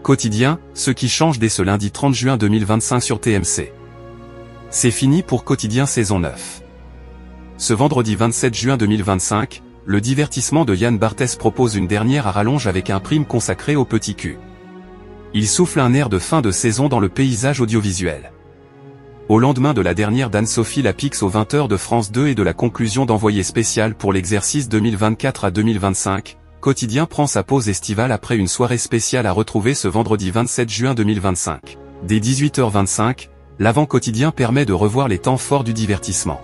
Quotidien, ce qui change dès ce lundi 30 juin 2025 sur TMC. C'est fini pour Quotidien saison 9. Ce vendredi 27 juin 2025, le divertissement de Yann Barthès propose une dernière à rallonge avec un prime consacré au petit cul. Il souffle un air de fin de saison dans le paysage audiovisuel. Au lendemain de la dernière d'Anne-Sophie Lapix aux 20h de France 2 et de la conclusion d'Envoyé spécial pour l'exercice 2024 à 2025, Quotidien prend sa pause estivale après une soirée spéciale à retrouver ce vendredi 27 juin 2025. Dès 18h25, l'avant-quotidien permet de revoir les temps forts du divertissement.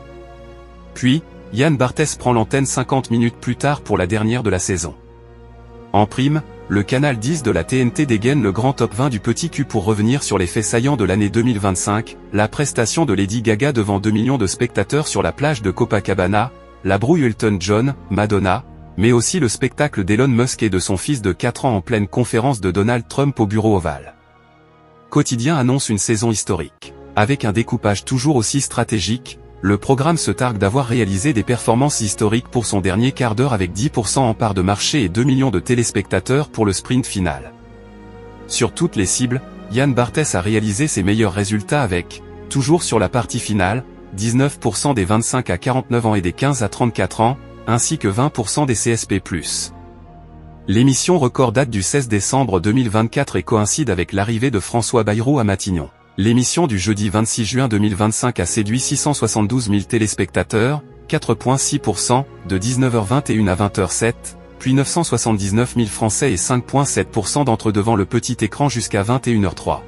Puis, Yann Barthès prend l'antenne 50 minutes plus tard pour la dernière de la saison. En prime, le canal 10 de la TNT dégaine le grand top 20 du petit cul pour revenir sur les faits saillants de l'année 2025, la prestation de Lady Gaga devant 2 millions de spectateurs sur la plage de Copacabana, la brouille Elton John, Madonna, mais aussi le spectacle d'Elon Musk et de son fils de 4 ans en pleine conférence de Donald Trump au bureau ovale. Quotidien annonce une saison historique. Avec un découpage toujours aussi stratégique, le programme se targue d'avoir réalisé des performances historiques pour son dernier quart d'heure avec 10% en part de marché et 2 millions de téléspectateurs pour le sprint final. Sur toutes les cibles, Yann Barthès a réalisé ses meilleurs résultats avec, toujours sur la partie finale, 19% des 25 à 49 ans et des 15 à 34 ans, ainsi que 20% des CSP+. L'émission record date du 16 décembre 2024 et coïncide avec l'arrivée de François Bayrou à Matignon. L'émission du jeudi 26 juin 2025 a séduit 672 000 téléspectateurs, 4,6%, de 19h21 à 20h07, puis 979 000 Français et 5,7% d'entre eux devant le petit écran jusqu'à 21h03.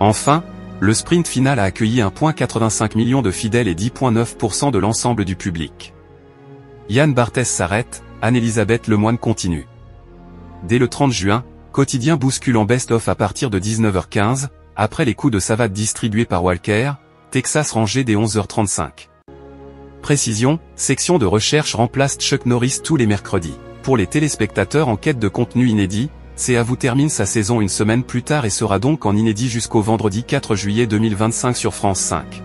Enfin, le sprint final a accueilli 1,85 million de fidèles et 10,9% de l'ensemble du public. Yann Barthès s'arrête, Anne-Elisabeth Lemoine continue. Dès le 30 juin, Quotidien bouscule en best-of à partir de 19h15, après les coups de savate distribués par Walker, Texas rangé dès 11h35. Précision, section de recherche remplace Chuck Norris tous les mercredis. Pour les téléspectateurs en quête de contenu inédit, C'est à vous termine sa saison une semaine plus tard et sera donc en inédit jusqu'au vendredi 4 juillet 2025 sur France 5.